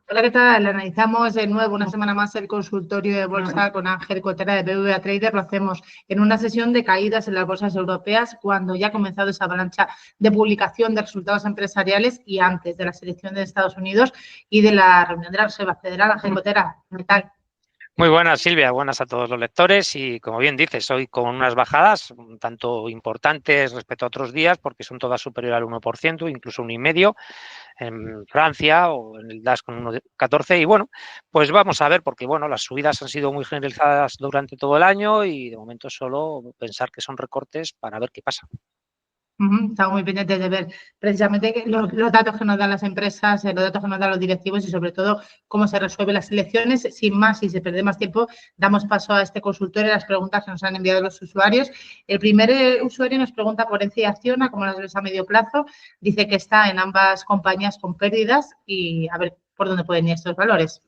Hola, ¿qué tal? Analizamos de nuevo una semana más el consultorio de bolsa con Ángel Cotera de BBVA Trader. Lo hacemos en una sesión de caídas en las bolsas europeas cuando ya ha comenzado esa avalancha de publicación de resultados empresariales y antes de la selección de Estados Unidos y de la reunión de la Reserva Federal. Ángel Cotera, ¿qué tal? Muy buenas, Silvia, buenas a todos los lectores y como bien dices, hoy con unas bajadas un tanto importantes respecto a otros días porque son todas superiores al 1%, incluso 1,5% en Francia o en el DAX con 1,14 y bueno, pues vamos a ver porque bueno, las subidas han sido muy generalizadas durante todo el año y de momento solo pensar que son recortes para ver qué pasa. Estamos muy pendientes de ver precisamente los datos que nos dan las empresas, los datos que nos dan los directivos y sobre todo cómo se resuelven las elecciones. Sin más y sin perder más tiempo, damos paso a este consultorio, a las preguntas que nos han enviado los usuarios. El primer usuario nos pregunta por ENCE y Acciona, cómo las ves a medio plazo. Dice que está en ambas compañías con pérdidas y a ver por dónde pueden ir estos valores.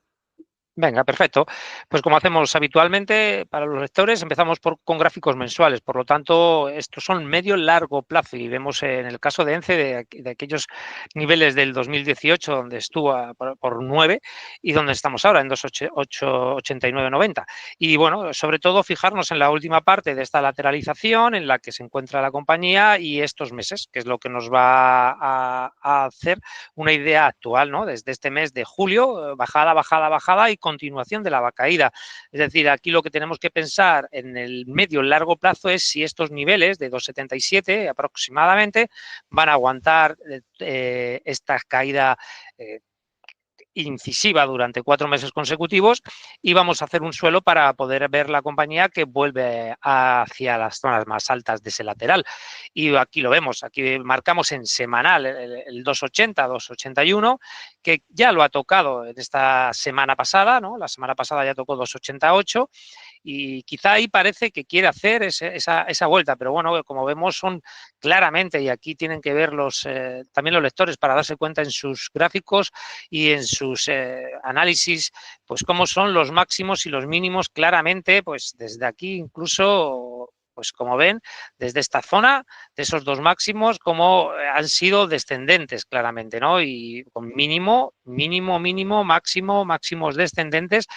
Venga, perfecto. Pues como hacemos habitualmente para los lectores, empezamos con gráficos mensuales. Por lo tanto, estos son medio-largo plazo y vemos en el caso de ENCE de aquellos niveles del 2018 donde estuvo por 9 y donde estamos ahora en 2,8990. Y bueno, sobre todo fijarnos en la última parte de esta lateralización en la que se encuentra la compañía y estos meses, que es lo que nos va a hacer una idea actual, ¿no? Desde este mes de julio, bajada, bajada, bajada y continuación de la caída. Es decir, aquí lo que tenemos que pensar en el medio largo plazo es si estos niveles de 2,77 aproximadamente van a aguantar esta caída incisiva durante 4 meses consecutivos y vamos a hacer un suelo para poder ver la compañía que vuelve hacia las zonas más altas de ese lateral. Y aquí lo vemos, aquí marcamos en semanal el 2,80, 2,81, que ya lo ha tocado en esta semana pasada, ¿no? La semana pasada ya tocó 2,88 y quizá ahí parece que quiere hacer esa vuelta, pero bueno, como vemos son claramente, y aquí tienen que ver también los lectores para darse cuenta en sus gráficos y en sus análisis, pues cómo son los máximos y los mínimos claramente, pues desde aquí incluso pues como ven, desde esta zona, de esos dos máximos, como han sido descendentes claramente, ¿no? Y con mínimo, mínimo, mínimo, máximo, máximos descendentes,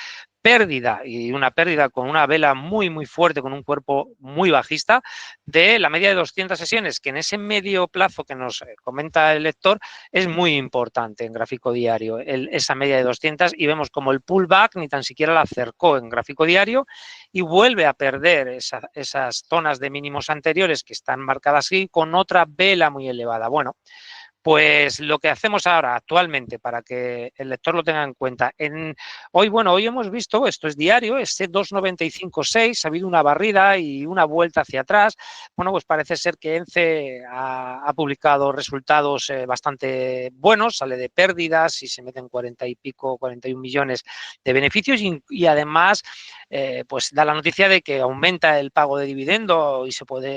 pérdida y una pérdida con una vela muy, muy fuerte, con un cuerpo muy bajista de la media de 200 sesiones, que en ese medio plazo que nos comenta el lector es muy importante en gráfico diario, esa media de 200 y vemos como el pullback ni tan siquiera la acercó en gráfico diario y vuelve a perder esas zonas de mínimos anteriores que están marcadas así con otra vela muy elevada. Bueno, pues lo que hacemos ahora actualmente para que el lector lo tenga en cuenta, hoy hemos visto, esto es diario, este 2,95,6, ha habido una barrida y una vuelta hacia atrás. Bueno, pues parece ser que ENCE ha publicado resultados bastante buenos, sale de pérdidas y se meten 40 y pico, 41 millones de beneficios y además pues da la noticia de que aumenta el pago de dividendo y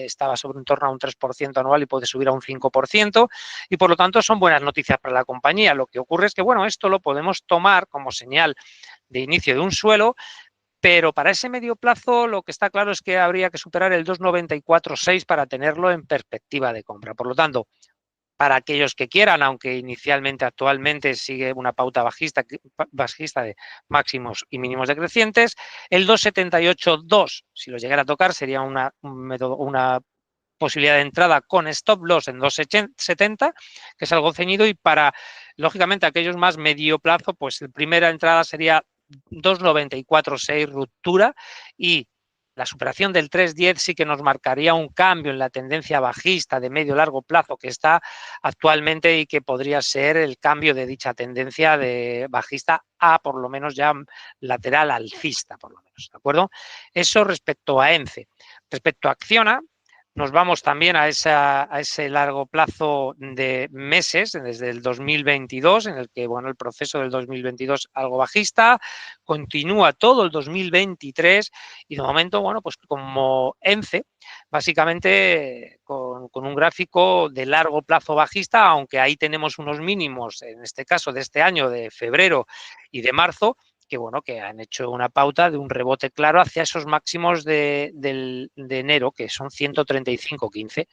estaba sobre en torno a un 3% anual y puede subir a un 5%. Y por lo tanto son buenas noticias para la compañía. Lo que ocurre es que, bueno, esto lo podemos tomar como señal de inicio de un suelo, pero para ese medio plazo lo que está claro es que habría que superar el 2,94,6 para tenerlo en perspectiva de compra. Por lo tanto, para aquellos que quieran, aunque inicialmente, actualmente sigue una pauta bajista de máximos y mínimos decrecientes, el 2,78,2, si lo llegara a tocar, sería una posibilidad de entrada con stop loss en 2,70, que es algo ceñido, y para, lógicamente, aquellos más medio plazo, pues la primera entrada sería 2,94,6 ruptura y la superación del 3,10 sí que nos marcaría un cambio en la tendencia bajista de medio largo plazo que está actualmente y que podría ser el cambio de dicha tendencia de bajista a por lo menos ya lateral alcista, por lo menos, ¿de acuerdo? Eso respecto a ENCE. Respecto a Acciona, nos vamos también a ese largo plazo de meses, desde el 2022, en el que bueno, el proceso del 2022 algo bajista, continúa todo el 2023 y de momento, bueno, pues como ENCE, básicamente con un gráfico de largo plazo bajista, aunque ahí tenemos unos mínimos, en este caso de este año, de febrero y de marzo, bueno, que han hecho una pauta de un rebote claro hacia esos máximos de enero, que son 135.15.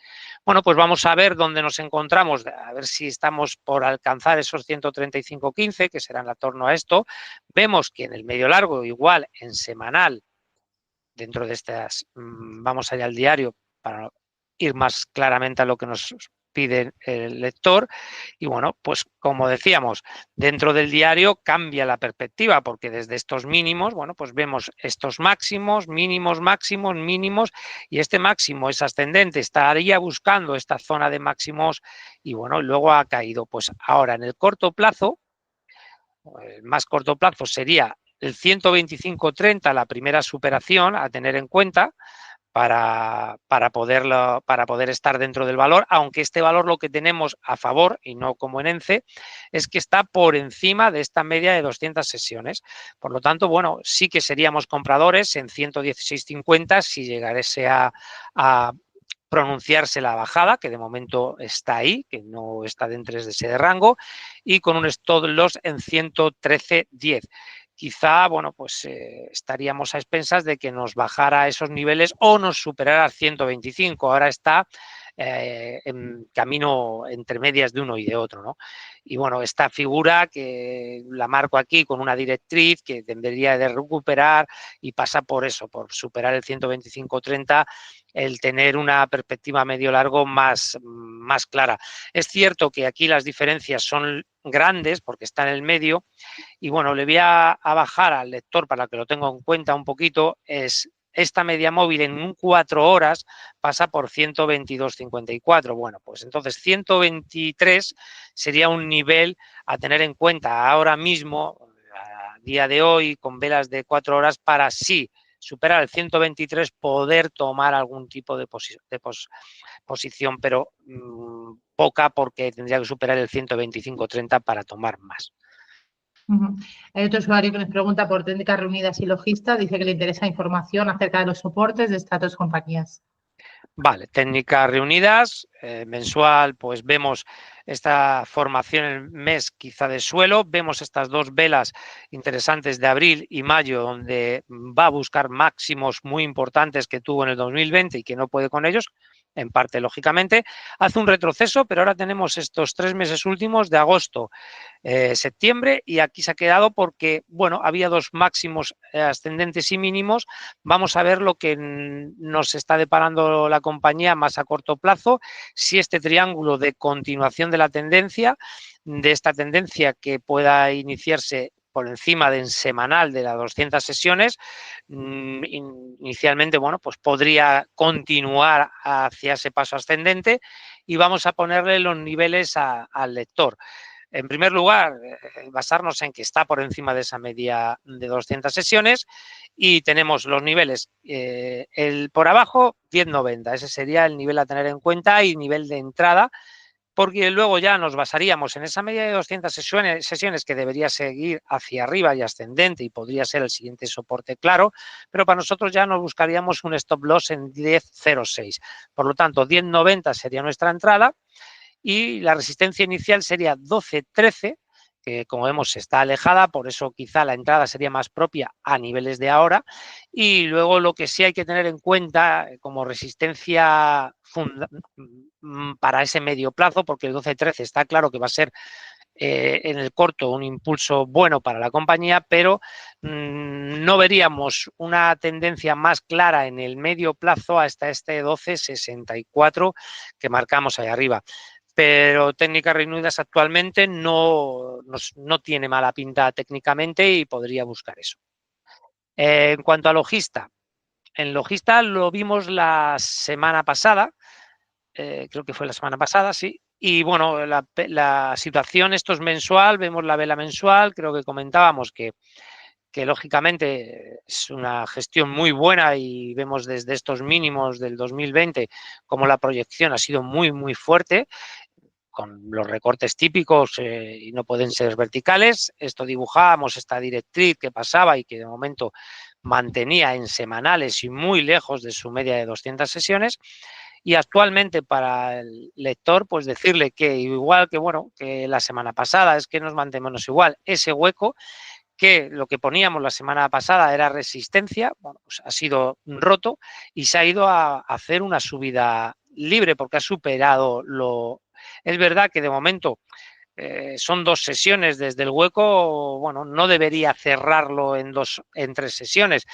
Bueno, pues vamos a ver dónde nos encontramos, a ver si estamos por alcanzar esos 135.15, que serán en torno a esto. Vemos que en el medio largo, igual en semanal, dentro de estas, vamos allá al diario para ir más claramente a lo que nos pide el lector. Y bueno, pues como decíamos, dentro del diario cambia la perspectiva, porque desde estos mínimos, bueno, pues vemos estos máximos, mínimos, máximos, mínimos, y este máximo es ascendente, estaría buscando esta zona de máximos y bueno, luego ha caído. Pues ahora en el corto plazo, el más corto plazo sería el 125.30, la primera superación a tener en cuenta para poder estar dentro del valor, aunque este valor lo que tenemos a favor, y no como en ENCE, es que está por encima de esta media de 200 sesiones. Por lo tanto, bueno, sí que seríamos compradores en 116.50 si llegase a pronunciarse la bajada, que de momento está ahí, que no está dentro de ese rango, y con un stop loss en 113.10. Quizá, bueno, pues estaríamos a expensas de que nos bajara a esos niveles o nos superara a 125. Ahora está en camino entre medias de uno y de otro, ¿no? Y bueno, esta figura que la marco aquí con una directriz que debería de recuperar y pasa por eso, por superar el 125.30, el tener una perspectiva medio largo más clara. Es cierto que aquí las diferencias son grandes porque está en el medio y bueno, le voy a bajar al lector para que lo tenga en cuenta un poquito. Es esta media móvil en 4 horas pasa por 122.54. Bueno, pues entonces 123 sería un nivel a tener en cuenta ahora mismo, a día de hoy, con velas de 4 horas, para sí superar el 123, poder tomar algún tipo de posición, pero poca, porque tendría que superar el 125.30 para tomar más. Hay otro usuario que nos pregunta por técnicas reunidas y logistas, dice que le interesa información acerca de los soportes de estas dos compañías. Vale, técnicas reunidas, mensual, pues vemos esta formación en mes quizá de suelo, vemos estas dos velas interesantes de abril y mayo, donde va a buscar máximos muy importantes que tuvo en el 2020 y que no puede con ellos, en parte lógicamente, hace un retroceso, pero ahora tenemos estos 3 meses últimos de agosto, septiembre, y aquí se ha quedado porque, bueno, había dos máximos ascendentes y mínimos. Vamos a ver lo que nos está deparando la compañía más a corto plazo, si este triángulo de continuación de la tendencia, de esta tendencia que pueda iniciarse por encima de en semanal de las 200 sesiones, inicialmente, bueno, pues podría continuar hacia ese paso ascendente y vamos a ponerle los niveles al lector. En primer lugar, basarnos en que está por encima de esa media de 200 sesiones y tenemos los niveles, el por abajo 10.90, ese sería el nivel a tener en cuenta y nivel de entrada, porque luego ya nos basaríamos en esa media de 200 sesiones que debería seguir hacia arriba y ascendente y podría ser el siguiente soporte claro, pero para nosotros ya nos buscaríamos un stop loss en 10.06. Por lo tanto, 10.90 sería nuestra entrada y la resistencia inicial sería 12.13, que como vemos está alejada, por eso quizá la entrada sería más propia a niveles de ahora. Y luego lo que sí hay que tener en cuenta como resistencia para ese medio plazo, porque el 12.13 está claro que va a ser en el corto un impulso bueno para la compañía, pero no veríamos una tendencia más clara en el medio plazo hasta este 12.64 que marcamos ahí arriba. Pero técnicas reunidas actualmente no tiene mala pinta técnicamente y podría buscar eso. En cuanto a logista, en logista lo vimos la semana pasada, creo que fue la semana pasada, sí, y bueno, la situación, esto es mensual, vemos la vela mensual, creo que comentábamos que lógicamente es una gestión muy buena y vemos desde estos mínimos del 2020 como la proyección ha sido muy, muy fuerte, con los recortes típicos y no pueden ser verticales. Esto dibujábamos esta directriz que pasaba y que de momento mantenía en semanales y muy lejos de su media de 200 sesiones. Y actualmente para el lector, pues decirle que igual que, bueno, que la semana pasada es que nos mantenemos igual, ese hueco que lo que poníamos la semana pasada era resistencia, bueno, pues ha sido roto y se ha ido a hacer una subida libre porque ha superado lo... Es verdad que de momento son 2 sesiones desde el hueco, bueno, no debería cerrarlo en 3 sesiones.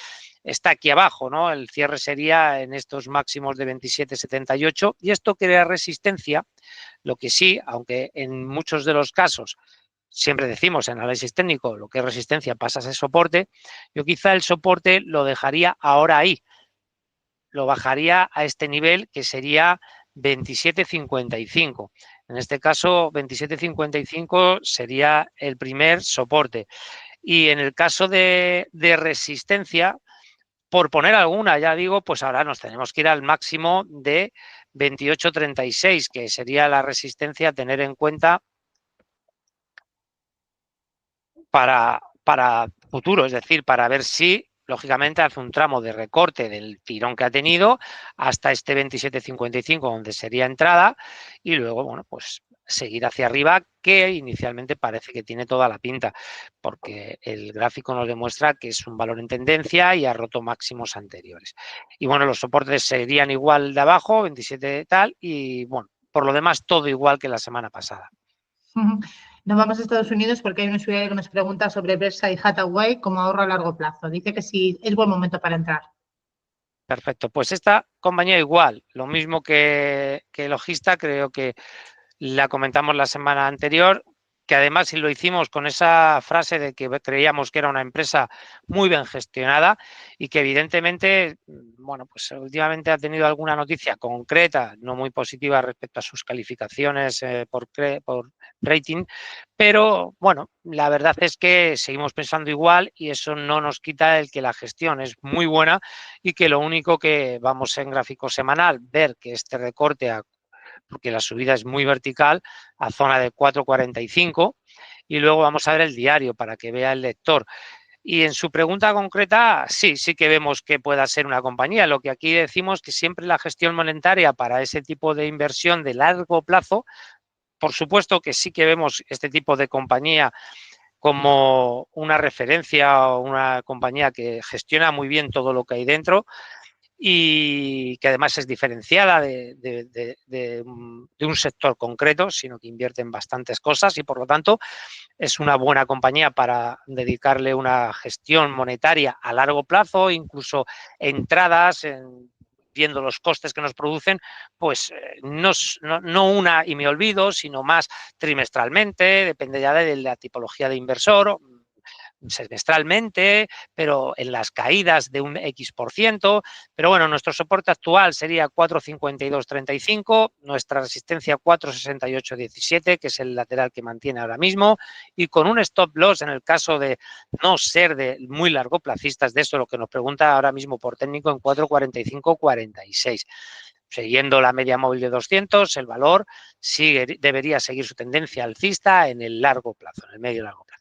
Está aquí abajo, ¿no? El cierre sería en estos máximos de 27,78 y esto crea resistencia, lo que sí, aunque en muchos de los casos siempre decimos en análisis técnico lo que es resistencia pasa a ser soporte, yo quizá el soporte lo dejaría ahora ahí, lo bajaría a este nivel que sería 27,55. En este caso, 27,55 sería el primer soporte. Y en el caso de resistencia, por poner alguna, ya digo, pues ahora nos tenemos que ir al máximo de 28,36, que sería la resistencia a tener en cuenta para futuro, es decir, para ver si, lógicamente, hace un tramo de recorte del tirón que ha tenido hasta este 27,55, donde sería entrada, y luego, bueno, pues seguir hacia arriba, que inicialmente parece que tiene toda la pinta, porque el gráfico nos demuestra que es un valor en tendencia y ha roto máximos anteriores. Y bueno, los soportes serían igual de abajo, 27 tal, y bueno, por lo demás todo igual que la semana pasada. Nos vamos a Estados Unidos porque hay un usuario que nos pregunta sobre Berkshire Hathaway como ahorro a largo plazo. Dice que sí es buen momento para entrar. Perfecto, pues esta compañía igual, lo mismo que Logista, creo que la comentamos la semana anterior, que además si lo hicimos con esa frase de que creíamos que era una empresa muy bien gestionada y que evidentemente, bueno, pues últimamente ha tenido alguna noticia concreta, no muy positiva respecto a sus calificaciones por rating, pero bueno, la verdad es que seguimos pensando igual y eso no nos quita el que la gestión es muy buena y que lo único que vamos en gráfico semanal, ver que este recorte porque la subida es muy vertical, a zona de 4,45 y luego vamos a ver el diario para que vea el lector. Y en su pregunta concreta, sí que vemos que pueda ser una compañía. Lo que aquí decimos que siempre la gestión monetaria para ese tipo de inversión de largo plazo, por supuesto que sí que vemos este tipo de compañía como una referencia o una compañía que gestiona muy bien todo lo que hay dentro, y que además es diferenciada de un sector concreto, sino que invierte en bastantes cosas y por lo tanto es una buena compañía para dedicarle una gestión monetaria a largo plazo, incluso entradas, viendo los costes que nos producen, pues no una y me olvido, sino más trimestralmente, depende ya de la tipología de inversor, semestralmente, pero en las caídas de un X%. Pero bueno, nuestro soporte actual sería 4,5235, nuestra resistencia 4,6817, que es el lateral que mantiene ahora mismo, y con un stop loss en el caso de no ser de muy largo placistas, de eso lo que nos pregunta ahora mismo por técnico, en 4,4546. Siguiendo la media móvil de 200, el valor debería seguir su tendencia alcista en el largo plazo, en el medio y largo plazo.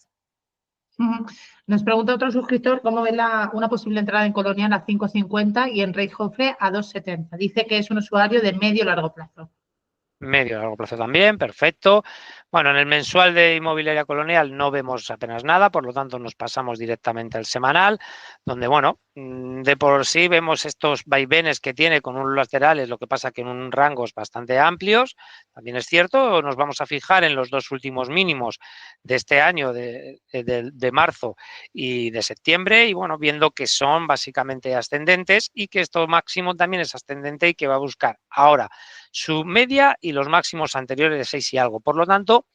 Nos pregunta otro suscriptor cómo ve una posible entrada en Colonial a 5,50 y en Rey Jofre a 2,70. Dice que es un usuario de medio largo plazo. Medio largo plazo también, perfecto. Bueno, en el mensual de Inmobiliaria Colonial no vemos apenas nada, por lo tanto nos pasamos directamente al semanal, donde, bueno, de por sí vemos estos vaivenes que tiene con unos laterales, lo que pasa que en un rangos bastante amplios, también es cierto, nos vamos a fijar en los 2 últimos mínimos de este año, de marzo y de septiembre, y bueno, viendo que son básicamente ascendentes y que esto máximo también es ascendente y que va a buscar ahora su media y los máximos anteriores de 6 y algo. Por lo tanto,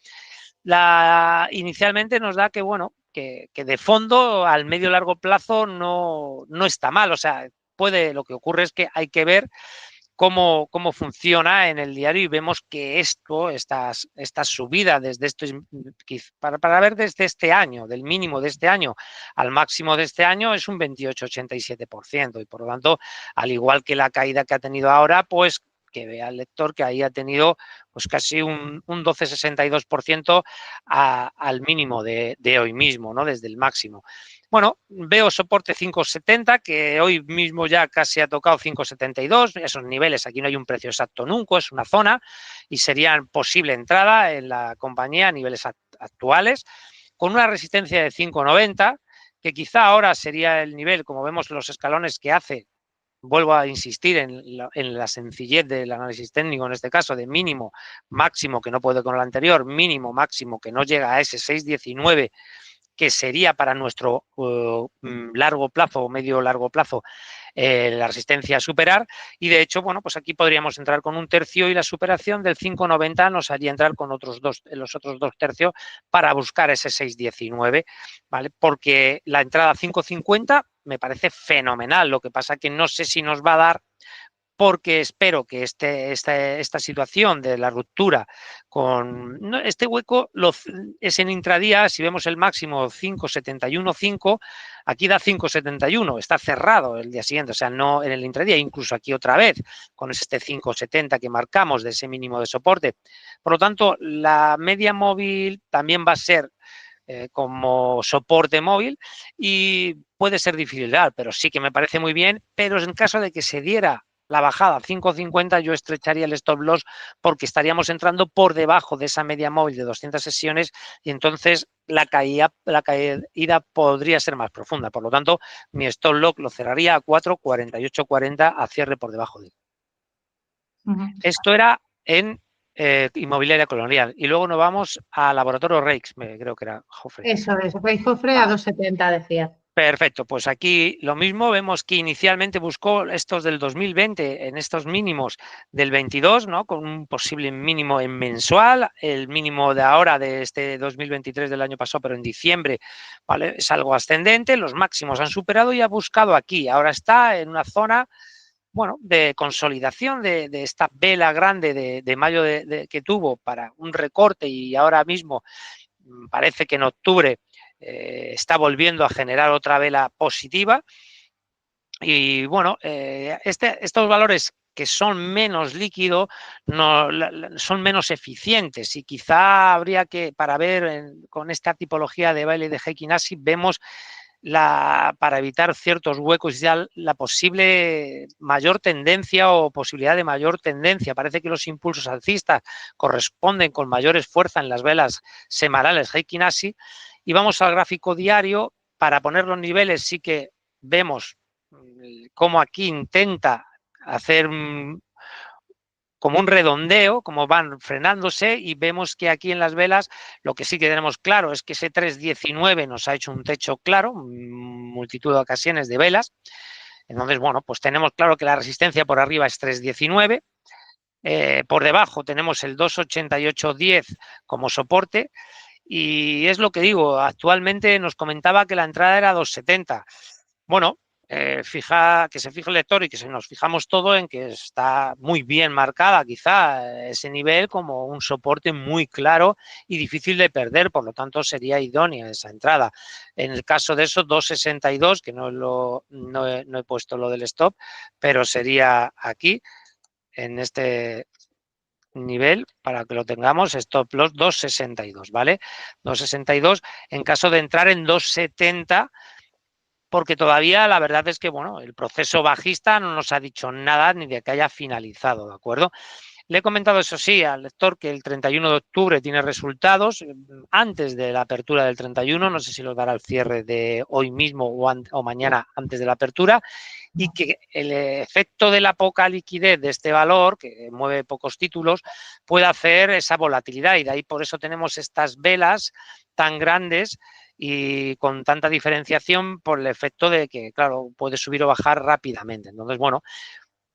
inicialmente nos da que, bueno, que de fondo al medio largo plazo no está mal. O sea, lo que ocurre es que hay que ver cómo funciona en el diario y vemos que esta subida desde esto, para ver desde este año, del mínimo de este año al máximo de este año, es un 28,87% y por lo tanto, al igual que la caída que ha tenido ahora, pues que vea el lector que ahí ha tenido pues casi un 12,62% al mínimo de hoy mismo, ¿no? Desde el máximo. Bueno, veo soporte 5,70, que hoy mismo ya casi ha tocado 5,72, esos niveles, aquí no hay un precio exacto nunca, es una zona y serían posible entrada en la compañía a niveles actuales. con una resistencia de 5,90, que quizá ahora sería el nivel, como vemos los escalones que hace. Vuelvo a insistir en la sencillez del análisis técnico, en este caso, de mínimo, máximo, que no puede con el anterior, mínimo, máximo, que no llega a ese 6,19, que sería para nuestro largo plazo o medio largo plazo la resistencia a superar, y de hecho, bueno, pues aquí podríamos entrar con un tercio y la superación del 5,90 nos haría entrar con los otros 2 tercios para buscar ese 6,19, ¿vale? Porque la entrada a 5,50 me parece fenomenal, lo que pasa que no sé si nos va a dar, porque espero que esta situación de la ruptura con este hueco es en intradía. Si vemos el máximo 5,71,5, aquí da 5,71, está cerrado el día siguiente, o sea, no en el intradía, incluso aquí otra vez con este 5,70 que marcamos de ese mínimo de soporte. Por lo tanto, la media móvil también va a ser como soporte móvil y puede ser difícil dar, pero sí que me parece muy bien. Pero en caso de que se diera la bajada a 5,50, yo estrecharía el stop loss, porque estaríamos entrando por debajo de esa media móvil de 200 sesiones y entonces la caída podría ser más profunda. Por lo tanto, mi stop loss lo cerraría a 4,4840 a cierre por debajo de él. Esto era en inmobiliaria colonial. Y luego nos vamos a Laboratorio Reix, creo que era Jofre. Eso es, Reix Jofre a 2,70 decía. Perfecto, pues aquí lo mismo, vemos que inicialmente buscó estos del 2020 en estos mínimos del 22, ¿no? Con un posible mínimo en mensual, el mínimo de ahora de este 2023 del año pasado, pero en diciembre, ¿vale? Es algo ascendente, los máximos han superado y ha buscado aquí, ahora está en una zona, bueno, de consolidación de esta vela grande de mayo que tuvo para un recorte, y ahora mismo parece que en octubre está volviendo a generar otra vela positiva. Y bueno, estos valores que son menos líquidos son menos eficientes, y quizá habría que, para ver con esta tipología de baile de Heikin Ashi, vemos para evitar ciertos huecos ya la posible mayor tendencia o posibilidad de mayor tendencia. Parece que los impulsos alcistas corresponden con mayores fuerza en las velas semanales Heikin Ashi. Y vamos al gráfico diario para poner los niveles. Sí que vemos cómo aquí intenta hacer como un redondeo, como van frenándose, y vemos que aquí en las velas lo que sí que tenemos claro es que ese 3,19 nos ha hecho un techo claro, multitud de ocasiones de velas. Entonces, bueno, pues tenemos claro que la resistencia por arriba es 3,19, por debajo tenemos el 2,8810 como soporte, y es lo que digo, actualmente nos comentaba que la entrada era 2,70. Bueno, que se fije el lector y que nos fijamos todo en que está muy bien marcada quizá ese nivel como un soporte muy claro y difícil de perder, por lo tanto sería idónea esa entrada. En el caso de esos 2,62, que no he puesto lo del stop, pero sería aquí, en este nivel, para que lo tengamos, stop loss 2,62, ¿vale? 2,62 en caso de entrar en 2,70, porque todavía la verdad es que, bueno, el proceso bajista no nos ha dicho nada ni de que haya finalizado, ¿de acuerdo? Le he comentado, eso sí, al lector que el 31 de octubre tiene resultados antes de la apertura del 31, no sé si los dará el cierre de hoy mismo o mañana antes de la apertura, y que el efecto de la poca liquidez de este valor, que mueve pocos títulos, puede hacer esa volatilidad, y de ahí por eso tenemos estas velas tan grandes y con tanta diferenciación, por el efecto de que, claro, puede subir o bajar rápidamente. Entonces, bueno,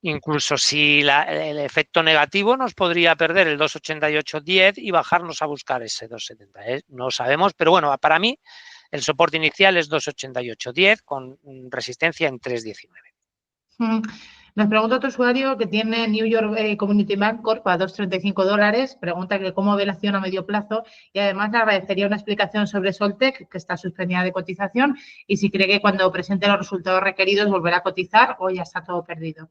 incluso si el efecto negativo nos podría perder el 2,8810 y bajarnos a buscar ese 2,70, ¿eh? No lo sabemos, pero bueno, para mí el soporte inicial es 2,8810 con resistencia en 3,19. Nos pregunta otro usuario que tiene New York Community Bank Corp a $2,35. Pregunta que cómo ve la acción a medio plazo, y además le agradecería una explicación sobre Soltec, que está suspendida de cotización, y si cree que cuando presente los resultados requeridos volverá a cotizar o ya está todo perdido.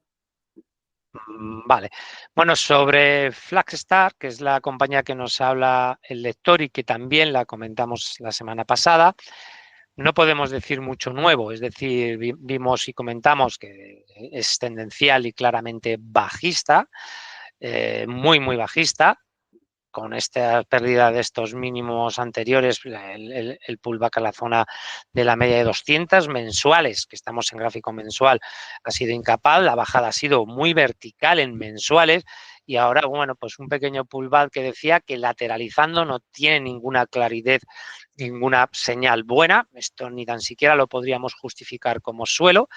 Vale. Bueno, sobre Flagstar, que es la compañía que nos habla el lector y que también la comentamos la semana pasada, no podemos decir mucho nuevo, es decir, vimos y comentamos que es tendencial y claramente bajista, muy bajista. con esta pérdida de estos mínimos anteriores, el pullback a la zona de la media de 200 mensuales, que estamos en gráfico mensual, ha sido incapaz, la bajada ha sido muy vertical en mensuales y ahora, bueno, pues un pequeño pullback que decía que lateralizando no tiene ninguna claridad, ninguna señal buena, esto ni tan siquiera lo podríamos justificar como suelo,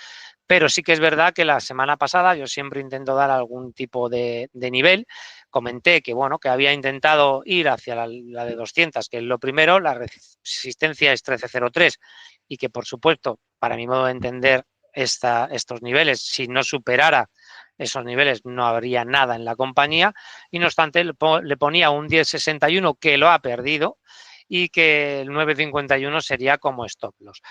pero sí que es verdad que la semana pasada yo siempre intento dar algún tipo de nivel. Comenté que, bueno, que había intentado ir hacia la de 200, que es lo primero, la resistencia es 13.03 y que, por supuesto, para mi modo de entender, estos niveles, si no superara esos niveles, no habría nada en la compañía. Y no obstante, le ponía un 10.61 que lo ha perdido y que el 9.51 sería como stop loss.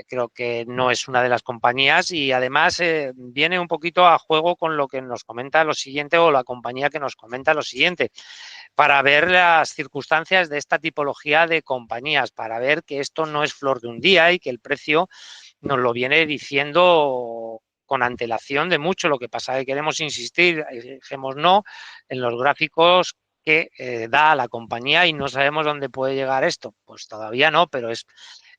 Creo que no es una de las compañías y además viene un poquito a juego con lo que nos comenta lo siguiente o la compañía que nos comenta lo siguiente, para ver las circunstancias de esta tipología de compañías, para ver que esto no es flor de un día y que el precio nos lo viene diciendo con antelación de mucho. Lo que pasa es que queremos insistir, dijimos no, en los gráficos que da a la compañía y no sabemos dónde puede llegar esto. Pues todavía no, pero es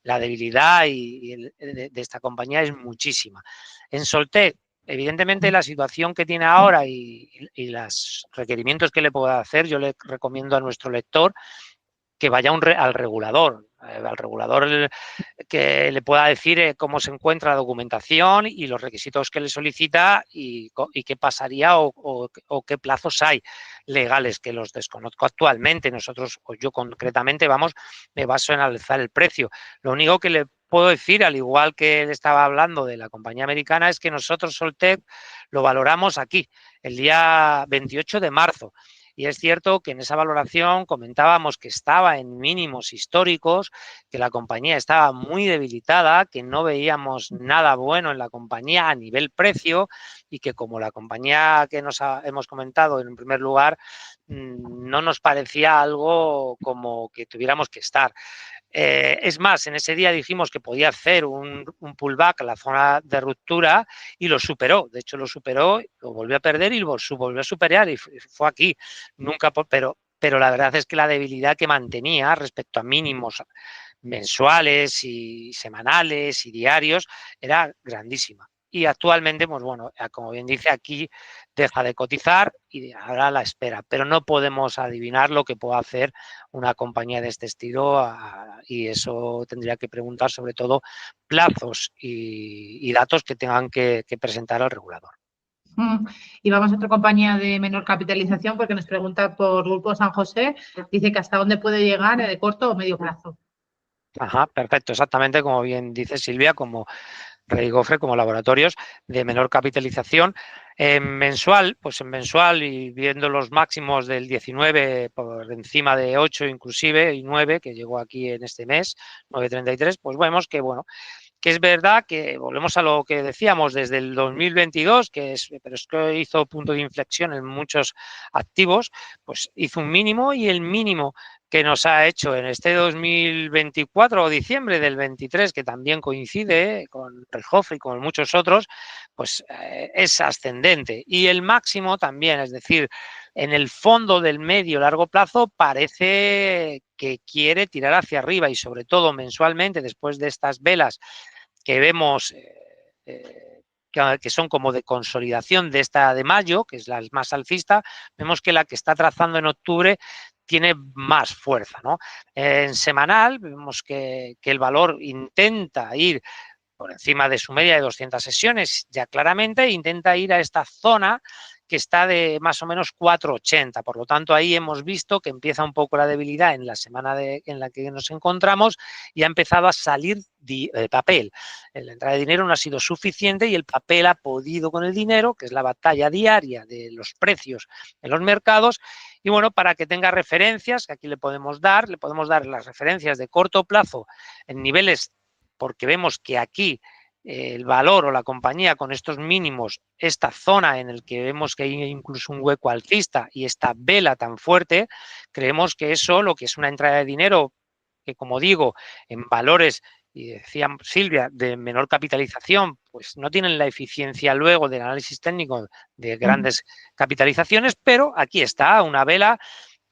la debilidad de esta compañía es muchísima. En Soltec, evidentemente la situación que tiene ahora y los requerimientos que le pueda hacer, yo le recomiendo a nuestro lector que vaya al regulador que le pueda decir cómo se encuentra la documentación y los requisitos que le solicita y qué pasaría o qué plazos hay legales, que los desconozco actualmente. Nosotros, o yo concretamente, me baso en alzar el precio. Lo único que le puedo decir, al igual que él estaba hablando de la compañía americana, es que nosotros Soltec lo valoramos aquí, el día 28 de marzo. Y es cierto que en esa valoración comentábamos que estaba en mínimos históricos, que la compañía estaba muy debilitada, que no veíamos nada bueno en la compañía a nivel precio y que como la compañía que hemos comentado en primer lugar, no nos parecía algo como que tuviéramos que estar. Es más, en ese día dijimos que podía hacer un pullback a la zona de ruptura y lo superó. De hecho, lo superó, lo volvió a perder y lo volvió a superar y fue aquí. Nunca, pero la verdad es que la debilidad que mantenía respecto a mínimos mensuales y semanales y diarios era grandísima. Y actualmente, pues bueno, como bien dice, aquí deja de cotizar y ahora la espera, pero no podemos adivinar lo que pueda hacer una compañía de este estilo y eso tendría que preguntar sobre todo plazos y datos que tengan que presentar al regulador. Y vamos a otra compañía de menor capitalización porque nos pregunta por Grupo San José, dice que hasta dónde puede llegar de corto o medio plazo. Ajá, perfecto, exactamente como bien dice Silvia, como Rey Gofre, como laboratorios de menor capitalización. Mensual, pues en mensual y viendo los máximos del 19 por encima de 8 inclusive y 9 que llegó aquí en este mes, 9.33, pues vemos que bueno, que es verdad que volvemos a lo que decíamos desde el 2022, pero es que hizo punto de inflexión en muchos activos, pues hizo un mínimo y el mínimo que nos ha hecho en este 2024 o diciembre del 23, que también coincide con Rejof y con muchos otros, pues es ascendente. Y el máximo también, es decir, en el fondo del medio largo plazo parece que quiere tirar hacia arriba y sobre todo mensualmente después de estas velas que vemos que son como de consolidación de esta de mayo, que es la más alcista, vemos que la que está trazando en octubre tiene más fuerza, ¿no? En semanal vemos que el valor intenta ir por encima de su media de 200 sesiones, ya claramente intenta ir a esta zona que está de más o menos 4,80. Por lo tanto, ahí hemos visto que empieza un poco la debilidad en la semana en la que nos encontramos y ha empezado a salir papel. La entrada de dinero no ha sido suficiente y el papel ha podido con el dinero, que es la batalla diaria de los precios en los mercados. Y bueno, para que tenga referencias, que aquí le podemos dar las referencias de corto plazo en niveles, porque vemos que aquí el valor o la compañía con estos mínimos, esta zona en el que vemos que hay incluso un hueco alcista y esta vela tan fuerte, creemos que eso, lo que es una entrada de dinero, que como digo, en valores, y decía Silvia, de menor capitalización, pues no tienen la eficiencia luego del análisis técnico de grandes capitalizaciones, pero aquí está una vela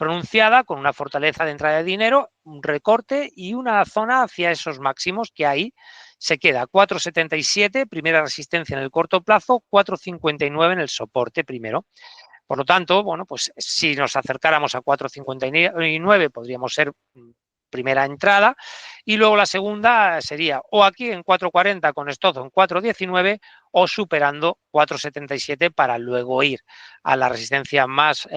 pronunciada, con una fortaleza de entrada de dinero, un recorte y una zona hacia esos máximos que ahí se queda. 4,77, primera resistencia en el corto plazo, 4,59 en el soporte primero. Por lo tanto, bueno, pues si nos acercáramos a 4,59 podríamos ser primera entrada, y luego la segunda sería o aquí en 4,40 con stop en 4,19 o superando 4,77 para luego ir a la resistencia más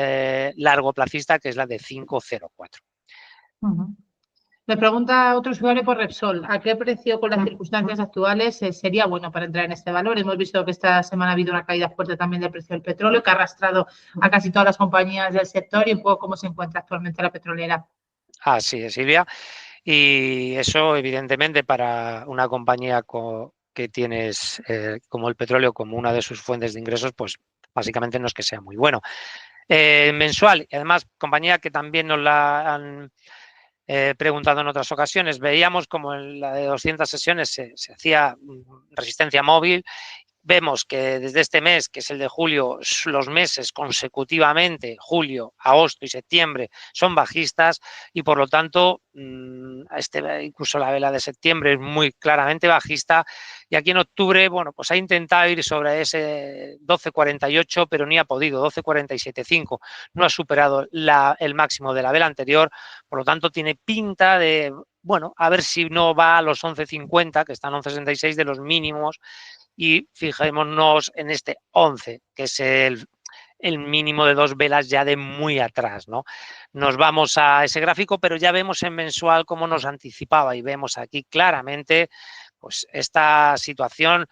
largoplacista, que es la de 5,04. Me pregunta otro usuario por Repsol, ¿a qué precio con las circunstancias actuales sería bueno para entrar en este valor? Hemos visto que esta semana ha habido una caída fuerte también del precio del petróleo, que ha arrastrado a casi todas las compañías del sector, y un poco cómo se encuentra actualmente la petrolera. Así es, Silvia. Y eso, evidentemente, para una compañía que tienes como el petróleo como una de sus fuentes de ingresos, pues básicamente no es que sea muy bueno. Mensual, y además compañía que también nos la han preguntado en otras ocasiones, veíamos como en la de 200 sesiones se hacía resistencia móvil. Vemos que desde este mes, que es el de julio, los meses consecutivamente, julio, agosto y septiembre, son bajistas, y por lo tanto incluso la vela de septiembre es muy claramente bajista, y aquí en octubre, bueno, pues ha intentado ir sobre ese 12,48, pero ni ha podido, 12,47,5, no ha superado el máximo de la vela anterior, por lo tanto tiene pinta de, bueno, a ver si no va a los 11,50, que están 11,66 de los mínimos, y fijémonos en este 11, que es el mínimo de 2 velas ya de muy atrás, ¿no? Nos vamos a ese gráfico, pero ya vemos en mensual cómo nos anticipaba, y vemos aquí claramente pues esta situación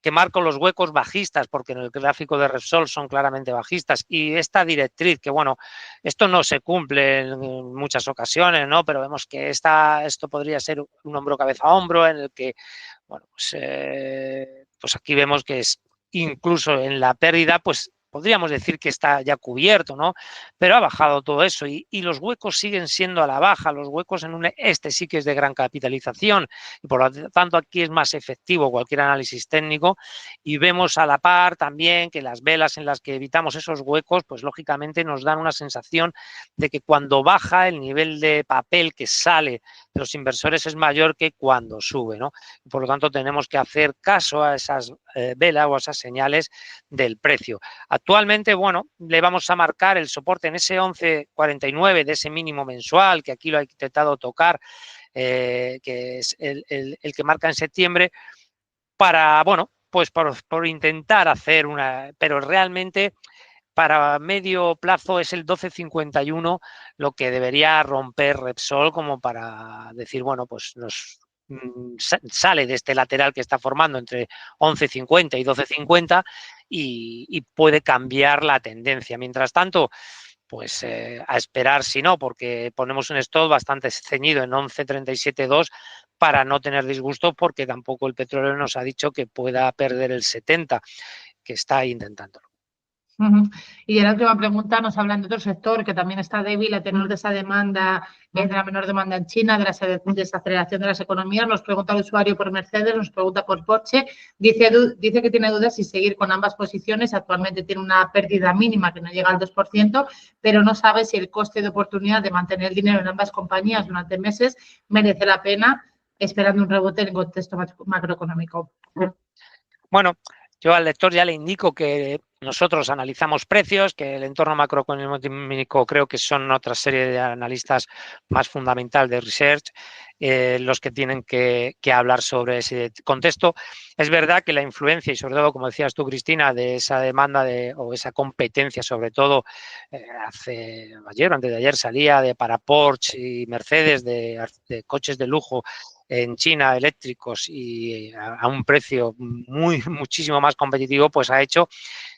que marco los huecos bajistas, porque en el gráfico de Repsol son claramente bajistas, y esta directriz, que bueno, esto no se cumple en muchas ocasiones, ¿no? Pero vemos que esto podría ser un hombro cabeza a hombro, en el que, bueno, pues aquí vemos que es incluso en la pérdida, pues podríamos decir que está ya cubierto, ¿no? Pero ha bajado todo eso, y los huecos siguen siendo a la baja, los huecos este sí que es de gran capitalización, y por lo tanto aquí es más efectivo cualquier análisis técnico, y vemos a la par también que las velas en las que evitamos esos huecos, pues lógicamente nos dan una sensación de que cuando baja el nivel de papel que sale de los inversores es mayor que cuando sube, ¿no? Por lo tanto tenemos que hacer caso a esas velas o a esas señales del precio. Actualmente, bueno, le vamos a marcar el soporte en ese 11,49 de ese mínimo mensual, que aquí lo ha intentado tocar, que es el que marca en septiembre, para, bueno, pues por intentar hacer pero realmente para medio plazo es el 12,51 lo que debería romper Repsol, como para decir, bueno, pues nos sale de este lateral que está formando entre 11,50 y 12,50 y puede cambiar la tendencia. Mientras tanto, pues a esperar si no, porque ponemos un stop bastante ceñido en 11,37,2 para no tener disgusto, porque tampoco el petróleo nos ha dicho que pueda perder el 70, que está intentándolo. Y en la última pregunta nos hablan de otro sector que también está débil a tenor de esa demanda, de la menor demanda en China, de la desaceleración de las economías. Nos pregunta el usuario por Mercedes, nos pregunta por Porsche. Dice que tiene dudas si seguir con ambas posiciones. Actualmente tiene una pérdida mínima que no llega al 2%, pero no sabe si el coste de oportunidad de mantener el dinero en ambas compañías durante meses merece la pena, esperando un rebote en el contexto macroeconómico. Bueno, yo al lector ya le indico que nosotros analizamos precios, que el entorno macroeconómico creo que son otra serie de analistas más fundamental de research, los que tienen que hablar sobre ese contexto. Es verdad que la influencia, y sobre todo, como decías tú, Cristina, de esa demanda o esa competencia, sobre todo ayer o antes de ayer salía para Porsche y Mercedes, de coches de lujo en China eléctricos y a un precio muchísimo más competitivo, pues ha hecho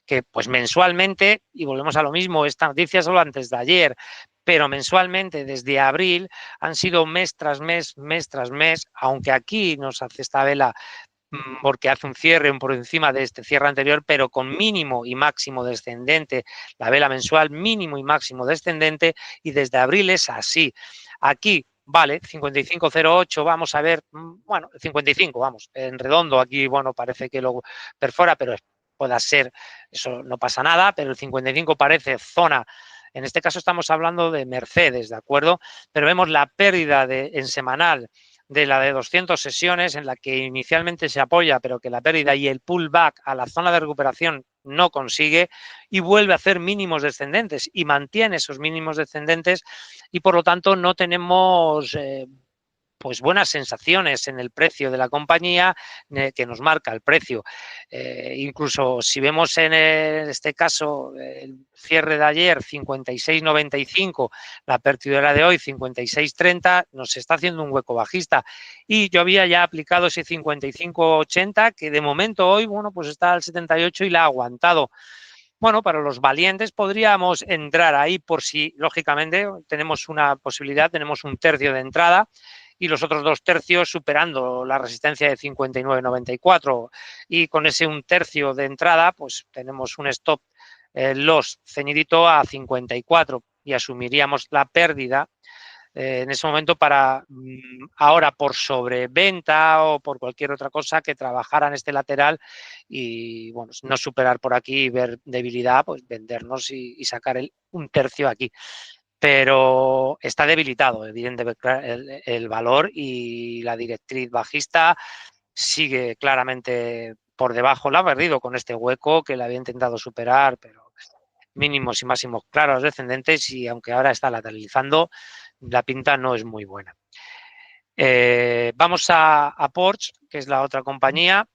que pues mensualmente, y volvemos a lo mismo, esta noticia solo antes de ayer, pero mensualmente desde abril han sido mes tras mes, mes tras mes, aunque aquí nos hace esta vela porque hace un cierre por encima de este cierre anterior, pero con mínimo y máximo descendente, la vela mensual mínimo y máximo descendente, y desde abril es así. Aquí vale, 55,08, vamos a ver, bueno, 55, vamos, en redondo, aquí, bueno, parece que lo perfora, pero pueda ser, eso no pasa nada, pero el 55 parece zona En este caso estamos hablando de Mercedes, ¿de acuerdo? Pero vemos la pérdida en semanal de la de 200 sesiones, en la que inicialmente se apoya, pero que la pérdida y el pullback a la zona de recuperación no consigue, y vuelve a hacer mínimos descendentes y mantiene esos mínimos descendentes, y por lo tanto no tenemos pues buenas sensaciones en el precio de la compañía que nos marca el precio. Incluso si vemos en este caso el cierre de ayer 56.95, la apertura de hoy 56.30, nos está haciendo un hueco bajista, y yo había ya aplicado ese 55.80 que de momento hoy, bueno, pues está al 78 y la ha aguantado. Bueno, para los valientes podríamos entrar ahí por si, lógicamente, tenemos una posibilidad, tenemos un tercio de entrada y los otros 2 tercios superando la resistencia de 59.94, y con ese 1/3 de entrada, pues tenemos un stop loss ceñidito a 54 y asumiríamos la pérdida en ese momento para ahora por sobreventa o por cualquier otra cosa que trabajara en este lateral y bueno, no superar por aquí y ver debilidad, pues vendernos y sacar un tercio aquí. Pero está debilitado, evidentemente, el valor, y la directriz bajista sigue claramente por debajo. La ha perdido con este hueco que le había intentado superar, pero mínimos y máximos claros descendentes, y aunque ahora está lateralizando, la pinta no es muy buena. Vamos a Porsche, que es la otra compañía.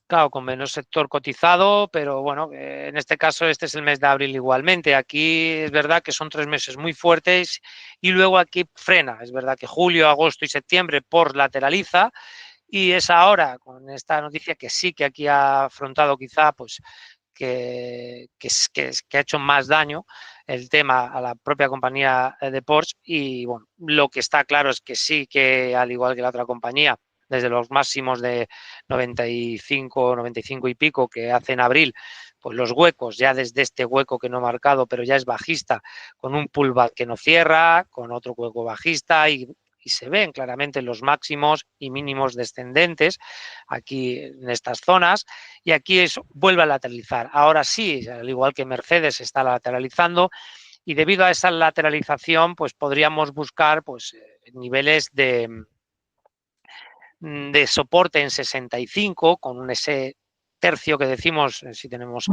Claro, con menos sector cotizado, pero bueno, en este caso este es el mes de abril igualmente. Aquí es verdad que son 3 meses muy fuertes y luego aquí frena. Es verdad que julio, agosto y septiembre por lateraliza, y es ahora con esta noticia que sí que aquí ha afrontado quizá pues que ha hecho más daño el tema a la propia compañía de Porsche. Y bueno, lo que está claro es que sí que, al igual que la otra compañía, desde los máximos de 95, 95 y pico que hace en abril, pues los huecos, ya desde este hueco que no he marcado, pero ya es bajista, con un pullback que no cierra, con otro hueco bajista, y se ven claramente los máximos y mínimos descendentes aquí en estas zonas, y aquí vuelve a lateralizar. Ahora sí, al igual que Mercedes está lateralizando, y debido a esa lateralización, pues podríamos buscar pues niveles de soporte en 65, con ese tercio que decimos, si tenemos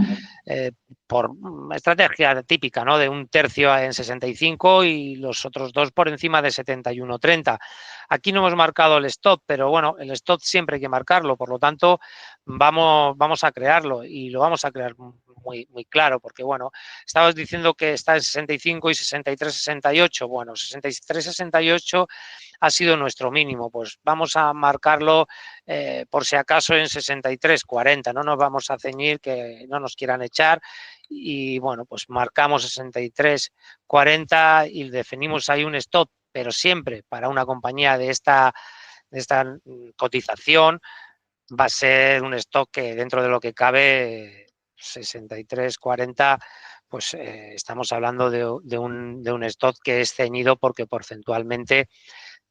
por estrategia típica, ¿no? De un tercio en 65 y los otros 2 por encima de 71.30. Aquí no hemos marcado el stop, pero bueno, el stop siempre hay que marcarlo, por lo tanto vamos a crearlo, y lo vamos a crear muy, muy claro, porque bueno, estabas diciendo que está en 65 y 63, 68, bueno, 63, 68 ha sido nuestro mínimo, pues vamos a marcarlo por si acaso en 63.40, no nos vamos a ceñir que no nos quieran echar, y bueno, pues marcamos 63.40 y definimos ahí un stop, pero siempre para una compañía de esta cotización va a ser un stock que dentro de lo que cabe 63.40, pues estamos hablando de un stock que es ceñido, porque porcentualmente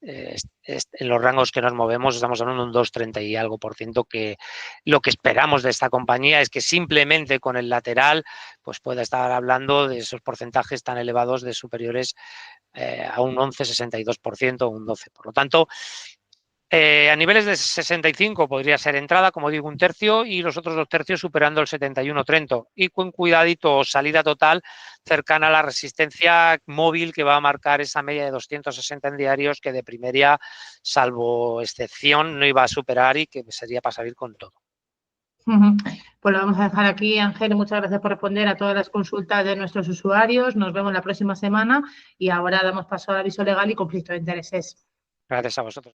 en los rangos que nos movemos estamos hablando de un 2,30 y algo por ciento, que lo que esperamos de esta compañía es que simplemente con el lateral pues pueda estar hablando de esos porcentajes tan elevados de superiores a un 11,62% o un 12%. Por lo tanto, a niveles de 65 podría ser entrada, como digo, un tercio, y los otros 2 tercios superando el 71.30, y con cuidadito salida total cercana a la resistencia móvil que va a marcar esa media de 260 en diarios, que de primera, salvo excepción, no iba a superar y que sería para salir con todo. Pues lo vamos a dejar aquí, Ángel. Muchas gracias por responder a todas las consultas de nuestros usuarios. Nos vemos la próxima semana, y ahora damos paso al aviso legal y conflicto de intereses. Gracias a vosotros.